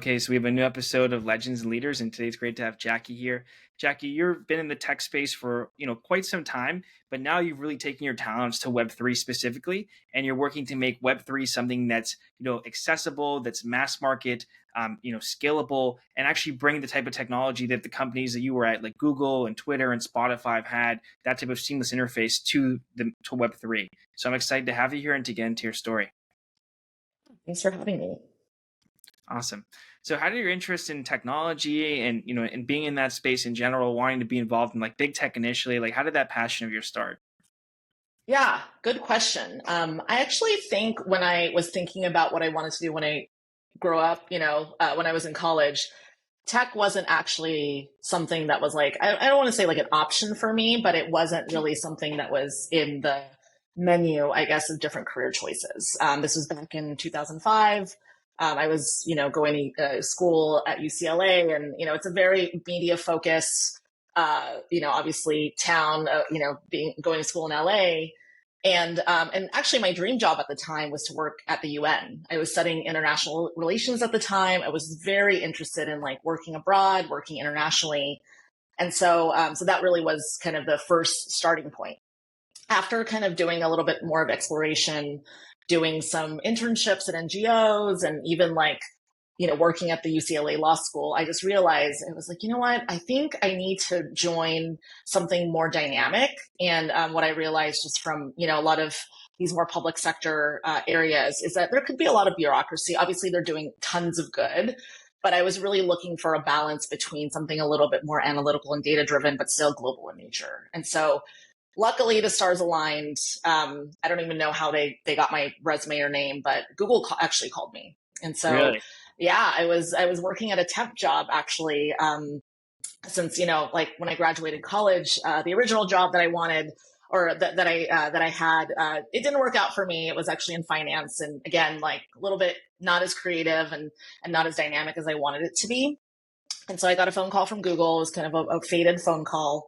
Okay, so we have a new episode of Legends and Leaders, and today's great to have Jackie here. Jackie, you've been in the tech space for quite some time, but now you've really taken your talents to Web3 specifically, and you're working to make Web3 something that's accessible, that's mass market, scalable, and actually bring the type of technology that the companies that you were at, like Google and Twitter and Spotify, have had that type of seamless interface to Web3. So I'm excited to have you here and to get into your story. Thanks for having me. Awesome. So how did your interest in technology and, and being in that space in general, wanting to be involved in like big tech initially, like how did that passion of yours start? Yeah, good question. I actually think when I was thinking about what I wanted to do when I grew up, when I was in college, tech wasn't actually something that was like, I don't want to say like an option for me, but it wasn't really something that was in the menu, I guess, of different career choices. This was back in 2005. I was, going to school at UCLA, and it's a very media focused, obviously town. Going to school in LA, and actually my dream job at the time was to work at the UN. I was studying international relations at the time. I was very interested in like working abroad, working internationally, and so that really was kind of the first starting point. After kind of doing a little bit more of exploration, doing some internships at NGOs, and even like, working at the UCLA Law School, I just realized, I was like, you know what? I think I need to join something more dynamic. And what I realized just from, a lot of these more public sector areas is that there could be a lot of bureaucracy. Obviously, they're doing tons of good, but I was really looking for a balance between something a little bit more analytical and data driven, but still global in nature. And so luckily, the stars aligned. I don't even know how they got my resume or name, but Google actually called me. And so, Really? yeah, I was working at a temp job actually, since like when I graduated college, the original job that I wanted or that I had, it didn't work out for me. It was actually in finance, and again, like a little bit not as creative and not as dynamic as I wanted it to be. And so I got a phone call from Google. It was kind of a fated phone call.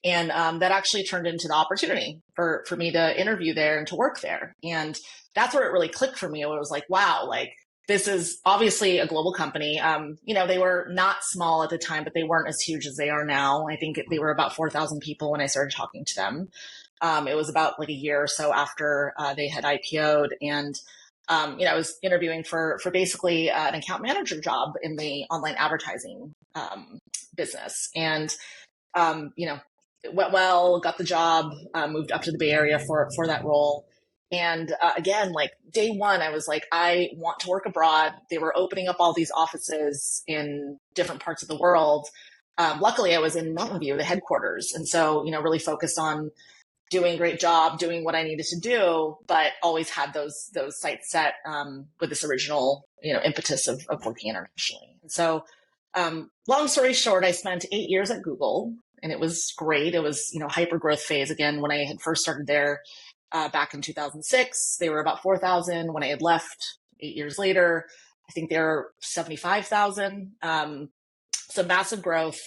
And that actually turned into the opportunity for me to interview there and to work there. And that's where it really clicked for me. It was like, wow, like this is obviously a global company. They were not small at the time, but they weren't as huge as they are now. I think they were about 4,000 people when I started talking to them. It was about like a year or so after they had IPO'd. And I was interviewing for basically an account manager job in the online advertising business. And it went well, got the job, moved up to the Bay Area for that role. And again, like day one, I was like, I want to work abroad. They were opening up all these offices in different parts of the world. Luckily, I was in Mountain View, the headquarters. And so, really focused on doing a great job, doing what I needed to do, but always had those sights set with this original, impetus of working internationally. And so long story short, I spent 8 years at Google. And it was great. It was, hyper growth phase. Again, when I had first started there back in 2006, they were about 4,000. When I had left 8 years later, I think they were 75,000. So massive growth.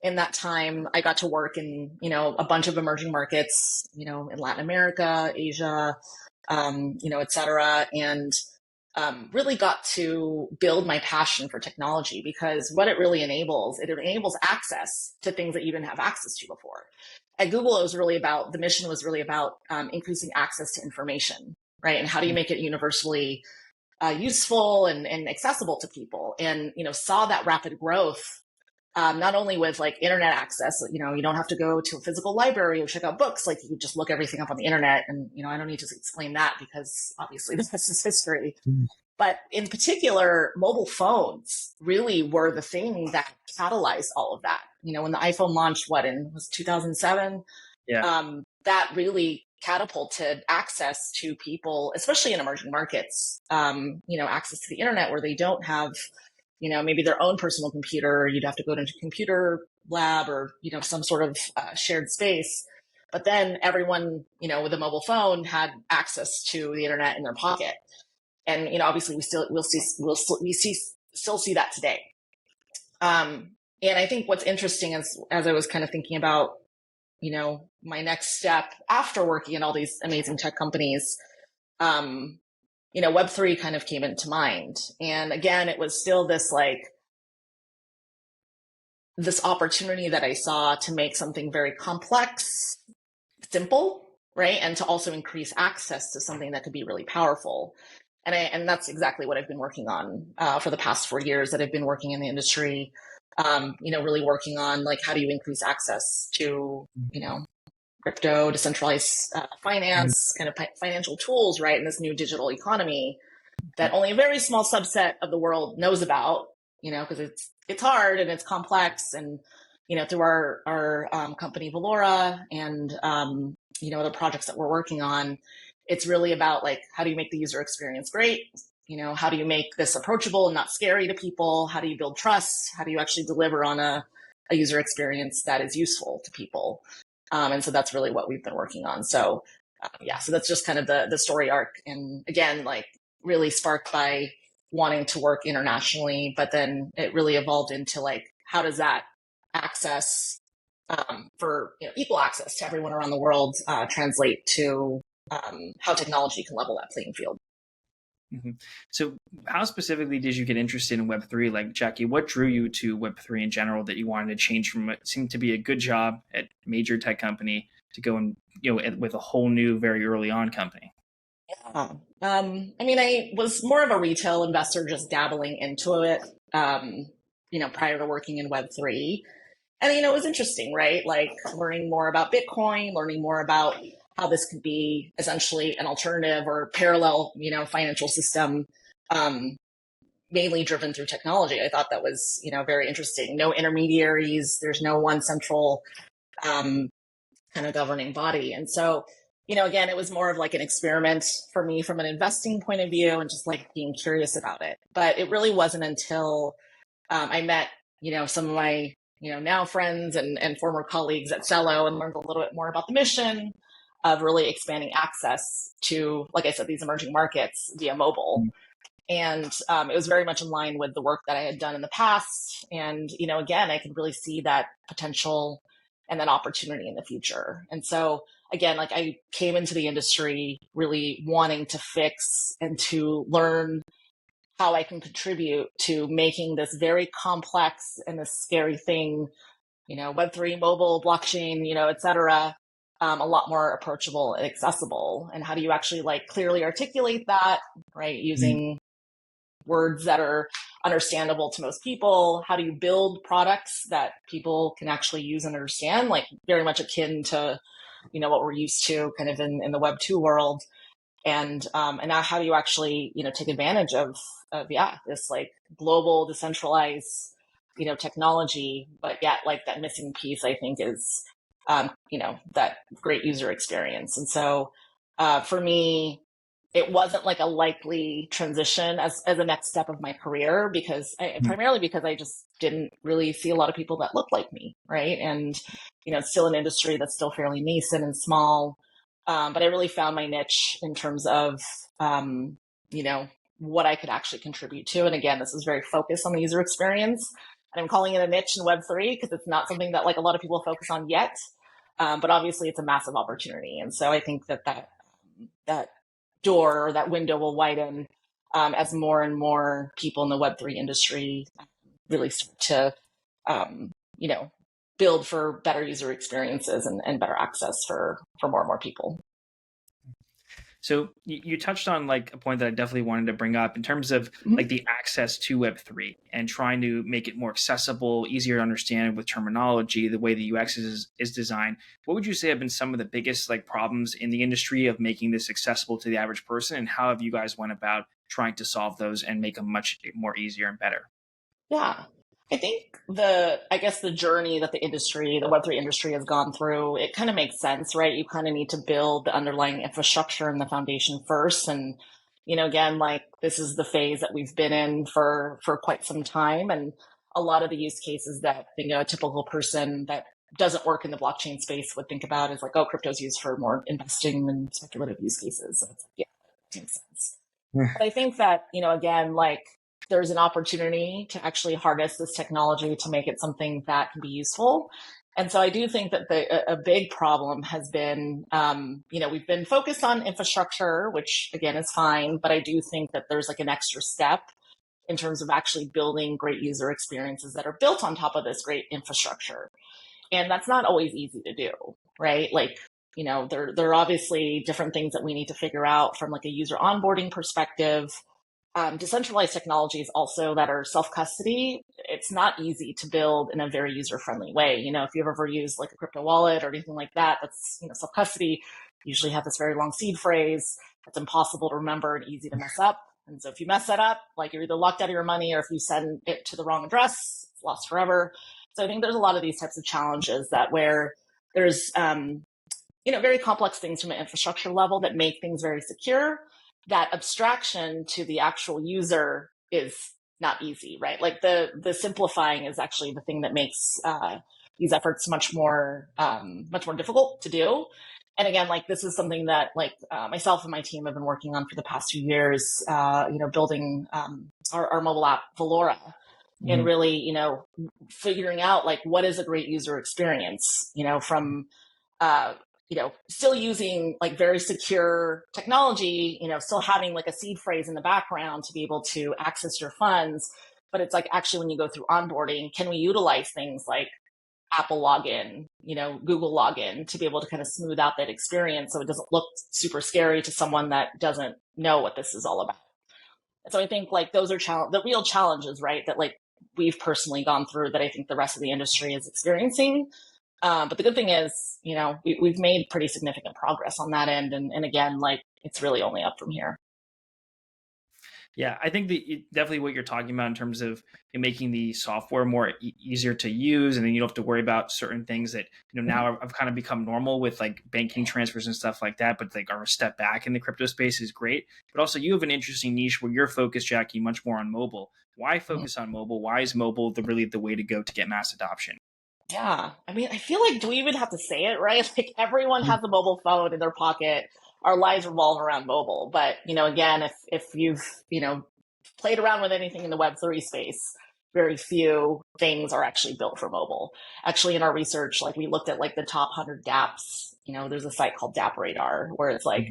In that time, I got to work in, a bunch of emerging markets, in Latin America, Asia, et cetera. And really got to build my passion for technology, because what it really enables, it enables access to things that you didn't have access to before. At Google, the mission was really about increasing access to information, right? And how do you make it universally useful and accessible to people? And, saw that rapid growth, not only with like internet access, you don't have to go to a physical library or check out books. Like you just look everything up on the internet, and, I don't need to explain that because obviously this is history. But in particular, mobile phones really were the thing that catalyzed all of that. When the iPhone launched, was 2007? Yeah. That really catapulted access to people, especially in emerging markets, access to the internet where they don't have, maybe their own personal computer. You'd have to go to a computer lab or, some sort of shared space. But then everyone, with a mobile phone had access to the internet in their pocket. And, obviously we'll still see that today. And I think what's interesting is, as I was kind of thinking about, my next step after working in all these amazing tech companies, Web3 kind of came into mind. And again, it was still this opportunity that I saw to make something very complex, simple, right? And to also increase access to something that could be really powerful. And that's exactly what I've been working on for the past 4 years that I've been working in the industry. Really working on like how do you increase access to crypto, decentralized finance, kind of financial tools, right? In this new digital economy that only a very small subset of the world knows about, because it's hard and it's complex. And through our company Valora and the projects that we're working on, it's really about like how do you make the user experience great? How do you make this approachable and not scary to people? How do you build trust? How do you actually deliver on a user experience that is useful to people? And so that's really what we've been working on. So so that's just kind of the story arc. And again, like really sparked by wanting to work internationally, but then it really evolved into like, how does that access for equal access to everyone around the world translate to how technology can level that playing field? Mm-hmm. So how specifically did you get interested in Web3? Like, Jackie, what drew you to Web3 in general that you wanted to change from what seemed to be a good job at a major tech company to go and, with a whole new, very early on company? Yeah. I was more of a retail investor, just dabbling into it, prior to working in Web3. And, it was interesting, right? Like learning more about Bitcoin, learning more about how this could be essentially an alternative or parallel, financial system, mainly driven through technology. I thought that was, very interesting. No intermediaries. There's no one central kind of governing body. And so, again, it was more of like an experiment for me from an investing point of view and just like being curious about it. But it really wasn't until I met, some of my, now friends and former colleagues at Cello and learned a little bit more about the mission of really expanding access to, like I said, these emerging markets via mobile. And it was very much in line with the work that I had done in the past. And, again, I could really see that potential and that opportunity in the future. And so, again, like I came into the industry really wanting to fix and to learn how I can contribute to making this very complex and this scary thing, Web3, mobile, blockchain, et cetera, a lot more approachable and accessible. And how do you actually like clearly articulate that, right? Using words that are understandable to most people. How do you build products that people can actually use and understand, like very much akin to, what we're used to kind of in the Web2 world. And now how do you actually, take advantage of this like global decentralized, technology, but yet like that missing piece, I think is, that great user experience. And so for me, it wasn't like a likely transition as a next step of my career primarily because I just didn't really see a lot of people that looked like me. Right. And, it's still an industry that's still fairly nascent and small. But I really found my niche in terms of, what I could actually contribute to. And again, this is very focused on the user experience. And I'm calling it a niche in Web3 because it's not something that like a lot of people focus on yet. But obviously it's a massive opportunity. And so I think that door or that window will widen as more and more people in the Web3 industry really start to, build for better user experiences and better access for more and more people. So you touched on like a point that I definitely wanted to bring up in terms of like the access to Web3 and trying to make it more accessible, easier to understand with terminology, the way the UX is designed. What would you say have been some of the biggest like problems in the industry of making this accessible to the average person? And how have you guys went about trying to solve those and make them much more easier and better? Yeah. I think the journey that the Web3 industry has gone through, it kind of makes sense, right? You kind of need to build the underlying infrastructure and the foundation first. And, again, like this is the phase that we've been in for quite some time. And a lot of the use cases that, a typical person that doesn't work in the blockchain space would think about is like, oh, crypto's used for more investing and speculative use cases. So it's like, yeah, that makes sense. But I think that, again, like, there's an opportunity to actually harness this technology to make it something that can be useful. And so I do think that a big problem has been, we've been focused on infrastructure, which again is fine, but I do think that there's like an extra step in terms of actually building great user experiences that are built on top of this great infrastructure. And that's not always easy to do, right? Like, there are obviously different things that we need to figure out from like a user onboarding perspective. Decentralized technologies also that are self-custody, it's not easy to build in a very user-friendly way. If you've ever used like a crypto wallet or anything like that, that's, self-custody, usually have this very long seed phrase that's impossible to remember and easy to mess up. And so if you mess that up, like you're either locked out of your money, or if you send it to the wrong address, it's lost forever. So I think there's a lot of these types of challenges that where there's, very complex things from an infrastructure level that make things very secure. That abstraction to the actual user is not easy, right? Like the simplifying is actually the thing that makes these efforts much more difficult to do. And again, like this is something that like myself and my team have been working on for the past few years, building our mobile app Valora, and really, figuring out like what is a great user experience, from still using like very secure technology, still having like a seed phrase in the background to be able to access your funds. But it's like actually when you go through onboarding, can we utilize things like Apple login, Google login to be able to kind of smooth out that experience so it doesn't look super scary to someone that doesn't know what this is all about. And so I think like those are the real challenges, right? That like we've personally gone through that I think the rest of the industry is experiencing. But the good thing is, we've made pretty significant progress on that end. And again, like it's really only up from here. Yeah, I think definitely what you're talking about in terms of making the software more easier to use, and then you don't have to worry about certain things that now have kind of become normal with like banking transfers and stuff like that. But like are a step back in the crypto space is great. But also you have an interesting niche where you're focused, Jackie, much more on mobile. Why focus on mobile? Why is mobile really the way to go to get mass adoption? Yeah, I mean, I feel like, do we even have to say it, right? Like everyone has a mobile phone in their pocket. Our lives revolve around mobile. But, again, if you've, played around with anything in the Web3 space, very few things are actually built for mobile. Actually, in our research, like we looked at like the top 100 dApps, there's a site called Dap Radar where it's like,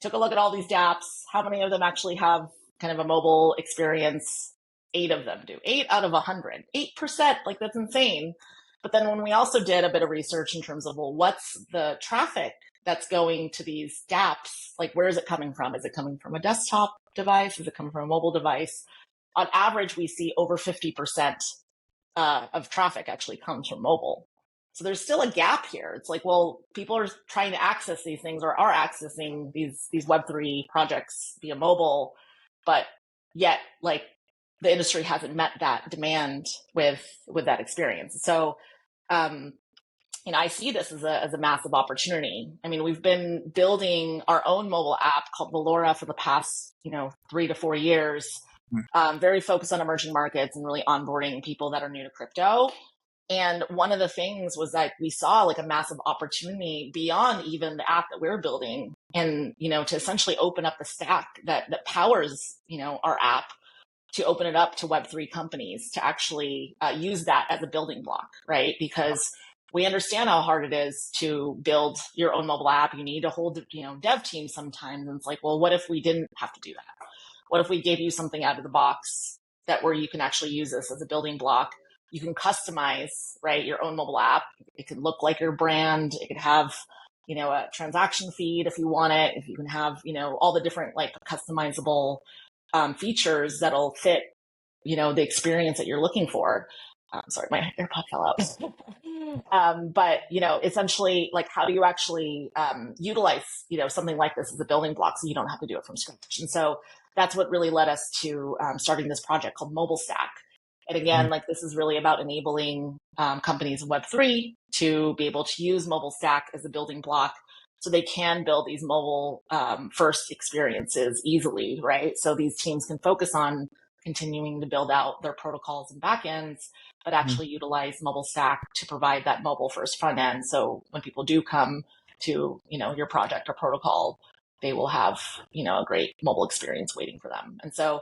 took a look at all these dApps, how many of them actually have kind of a mobile experience? 8 of them do. 8 out of 100. 8%, like that's insane. But then when we also did a bit of research in terms of, well, what's the traffic that's going to these dApps? Like, where is it coming from? Is it coming from a desktop device? Is it coming from a mobile device? On average, we see over 50% of traffic actually comes from mobile. So there's still a gap here. It's like, well, people are trying to access these things or are accessing these Web3 projects via mobile, but yet, like, the industry hasn't met that demand with that experience. So, I see this as a massive opportunity. I mean, we've been building our own mobile app called Valora for the past, 3 to 4 years, very focused on emerging markets and really onboarding people that are new to crypto. And one of the things was that we saw like a massive opportunity beyond even the app that we're building, and, to essentially open up the stack that powers, our app, to open it up to Web3 companies to actually use that as a building block, right? Because we understand how hard it is to build your own mobile app. You need a whole, dev team sometimes. And it's like, well, what if we didn't have to do that? What if we gave you something out of the box that where you can actually use this as a building block? You can customize, right, your own mobile app. It can look like your brand. It could have, a transaction feed if you want it. If you can have, all the different like customizable features that'll fit, the experience that you're looking for. Sorry, my AirPod fell out. But, essentially, like, how do you actually utilize, something like this as a building block so you don't have to do it from scratch? And so that's what really led us to starting this project called Mobile Stack. And again, like, this is really about enabling companies in Web3 to be able to use Mobile Stack as a building block so they can build these mobile first experiences easily, right? So these teams can focus on continuing to build out their protocols and backends, but actually utilize Mobile Stack to provide that mobile first front end. So when people do come to, your project or protocol, they will have, a great mobile experience waiting for them. And so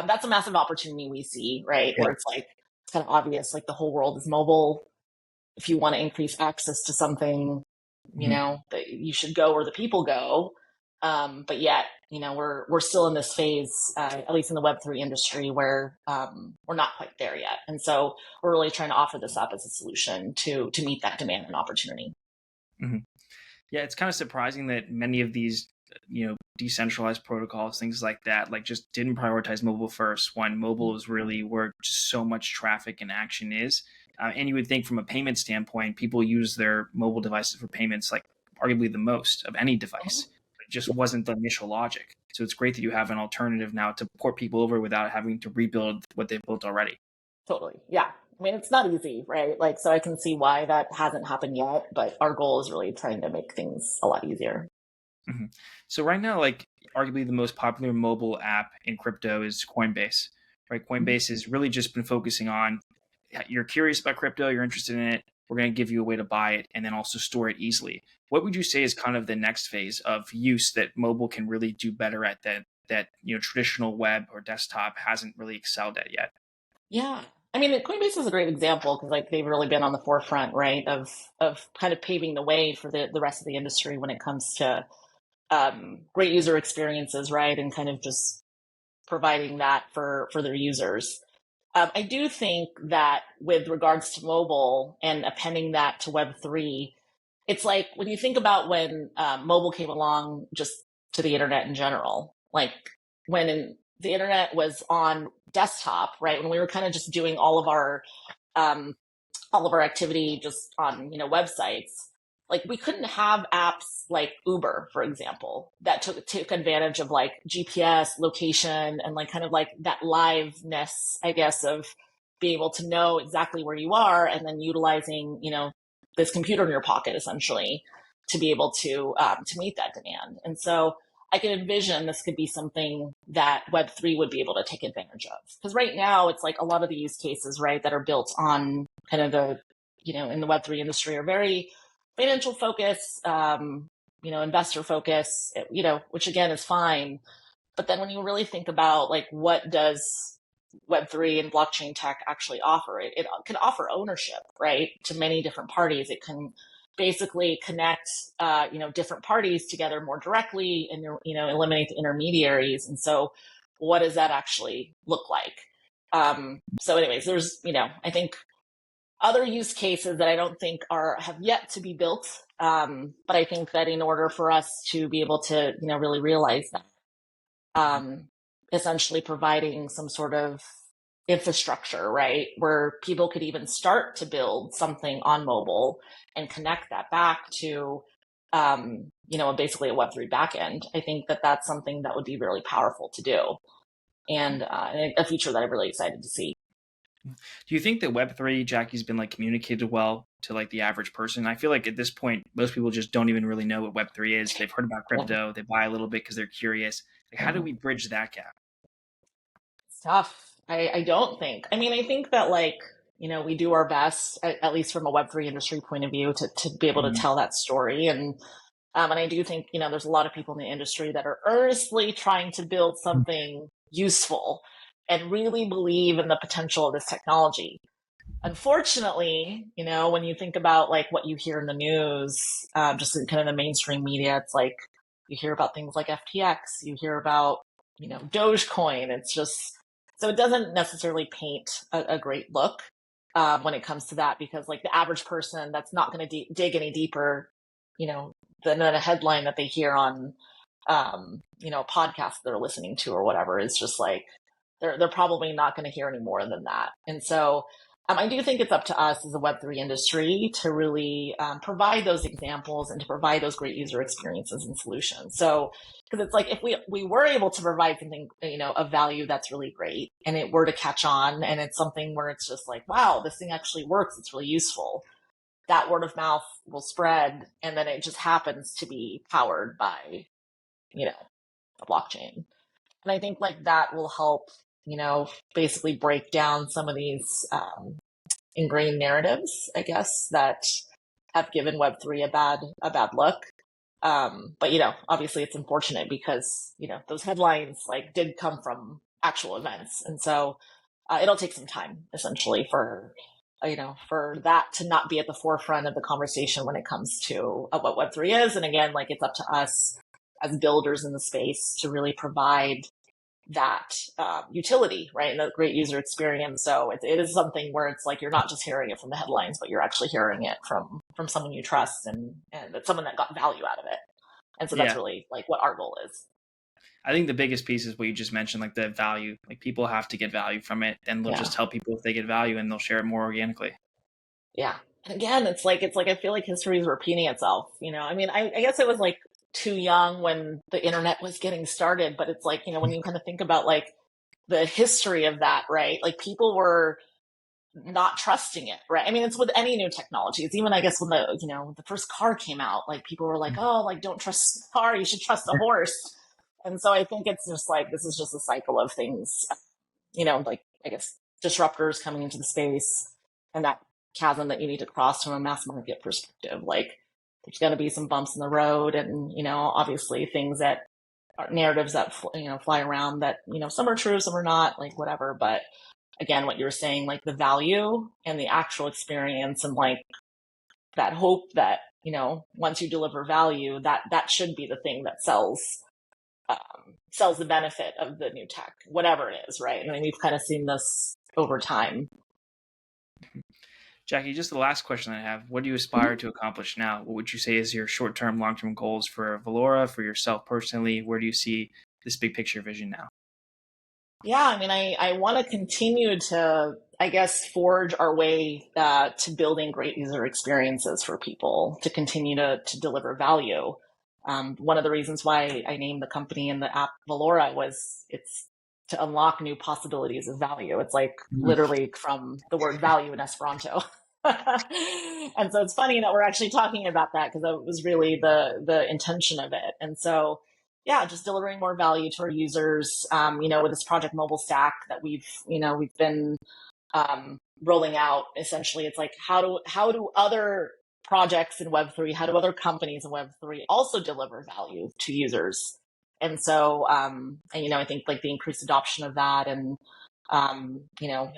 that's a massive opportunity we see, right? Where it's like, it's kind of obvious, like the whole world is mobile. if you want to increase access to something, Mhm. that you should go where the people go. But yet, we're still in this phase, at least in the Web3 industry, where we're not quite there yet. And so we're really trying to offer this up as a solution to meet that demand and opportunity. Mhm. Yeah, it's kind of surprising that many of these, decentralized protocols, things like that, like just didn't prioritize mobile first when mobile is really where just so much traffic and action is. And you would think from a payment standpoint, people use their mobile devices for payments like arguably the most of any device. It just wasn't the initial logic. So it's great that you have an alternative now to port people over without having to rebuild what they've built already. Totally. Yeah. I mean, it's not easy, right? Like, so I can see why that hasn't happened yet, but our goal is really trying to make things a lot easier. Mhm. So right now, like arguably the most popular mobile app in crypto is Coinbase. Right, Coinbase has really just been focusing on you're curious about crypto, you're interested in it. We're going to give you a way to buy it and then also store it easily. What would you say is kind of the next phase of use that mobile can really do better at that traditional web or desktop hasn't really excelled at yet? Yeah. I mean, Coinbase is a great example because like they've really been on the forefront, right, of kind of paving the way for the rest of the industry when it comes to great user experiences, right, and kind of just providing that for their users. I do think that with regards to mobile and appending that to Web3, it's like when you think about when mobile came along just to the internet in general, like when the internet was on desktop, right? When we were kind of just doing um, all of our activity just on websites, like we couldn't have apps like Uber, for example, that took advantage of like GPS location and like kind of like that liveness, I guess, of being able to know exactly where you are and then utilizing this computer in your pocket essentially to be able to meet that demand. And so I can envision this could be something that Web3 would be able to take advantage of. Because right now, it's like a lot of the use cases, right, that are built on kind of in the Web3 industry are very financial focus, investor focus, which again is fine. But then when you really think about like what does Web3 and blockchain tech actually offer, it can offer ownership, right, to many different parties. It can basically connect, different parties together more directly and, eliminate the intermediaries. And so what does that actually look like? So anyways, there's, I think other use cases that I don't think have yet to be built. But I think that in order for us to be able to, really realize that, um, essentially providing some sort of infrastructure, right, where people could even start to build something on mobile and connect that back to, basically a Web3 backend. I think that that's something that would be really powerful to do and a feature that I'm really excited to see. Do you think that Web3, Jackie's been like communicated well to like the average person? I feel like at this point, most people just don't even really know what Web3 is. They've heard about Yeah. crypto, they buy a little bit because they're curious. Like, how do we bridge that gap? It's tough. I don't think. I mean, I think that like, we do our best, at least from a Web3 industry point of view, to be able to Mhm. tell that story. And I do think, there's a lot of people in the industry that are earnestly trying to build something useful and really believe in the potential of this technology. Unfortunately, when you think about like what you hear in the news, just in kind of the mainstream media, it's like you hear about things like FTX, you hear about, Dogecoin. It's just, so it doesn't necessarily paint a great look when it comes to that, because like the average person that's not going to dig any deeper, you know, than a headline that they hear on, a podcast they're listening to or whatever, is just like, they're probably not going to hear any more than that. And so I do think it's up to us as a Web3 industry to really provide those examples and to provide those great user experiences and solutions. So, because it's like if we were able to provide something, of value that's really great, and it were to catch on, and it's something where it's just like, wow, this thing actually works, it's really useful. That word of mouth will spread, and then it just happens to be powered by, you know, a blockchain. And I think like that will help, basically break down some of these ingrained narratives, I guess, that have given Web3 a bad look. But obviously it's unfortunate because those headlines like did come from actual events, and so it'll take some time essentially for for that to not be at the forefront of the conversation when it comes to what Web3 is. And again, like, it's up to us as builders in the space to really provide that utility, right? And that great user experience. So it is something where it's like, you're not just hearing it from the headlines, but you're actually hearing it from someone you trust, and it's someone that got value out of it. And so that's Yeah. really like what our goal is. I think the biggest piece is what you just mentioned, like the value. Like people have to get value from it, and they'll Yeah. just tell people if they get value, and they'll share it more organically. Yeah. And again, it's like I feel like history is repeating itself. I mean, I guess I was like too young when the internet was getting started, but it's like, when you kind of think about like the history of that, right? Like, people were not trusting it, right? I mean, it's with any new technology. It's even, I guess, when the first car came out, like, people were like, oh, like, don't trust the car, you should trust the horse. And so I think it's just like, this is just a cycle of things, like, I guess, disruptors coming into the space, and that chasm that you need to cross from a mass market perspective. Like, there's going to be some bumps in the road, and, obviously things that are narratives that, fly around that, some are true, some are not, like, whatever. But again, what you were saying, like the value and the actual experience, and like that hope that, once you deliver value, that should be the thing that sells the benefit of the new tech, whatever it is, right? I mean, we've kind of seen this over time. Jackie, just the last question I have. What do you aspire to accomplish now? What would you say is your short-term, long-term goals for Valora, for yourself personally? Where do you see this big picture vision now? Yeah, I mean, I want to continue to, I guess, forge our way to building great user experiences for people, to continue to deliver value. One of the reasons why I named the company and the app Valora was it's to unlock new possibilities of value. It's like literally from the word value in Esperanto. And so it's funny that we're actually talking about that, because that was really the intention of it. And so, yeah, just delivering more value to our users, with this project mobile stack that we've been rolling out. Essentially, it's like, how do other projects in Web3, how do other companies in Web3 also deliver value to users? And so, I think like the increased adoption of that, and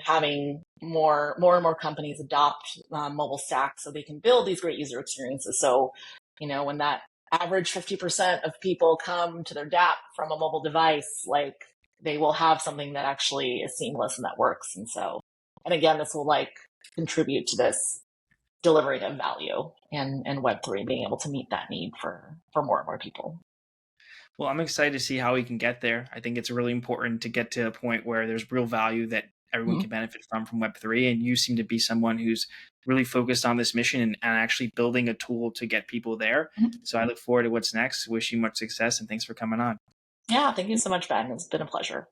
having more and more companies adopt mobile stacks so they can build these great user experiences. So, when that average 50% of people come to their DApp from a mobile device, like, they will have something that actually is seamless and that works. And so, and again, this will like contribute to this delivery of value, and Web3 being able to meet that need for more and more people. Well, I'm excited to see how we can get there. I think it's really important to get to a point where there's real value that everyone can benefit from Web3. And you seem to be someone who's really focused on this mission, and actually building a tool to get people there. So I look forward to what's next. Wish you much success, and thanks for coming on. Yeah, thank you so much, Ben. It's been a pleasure.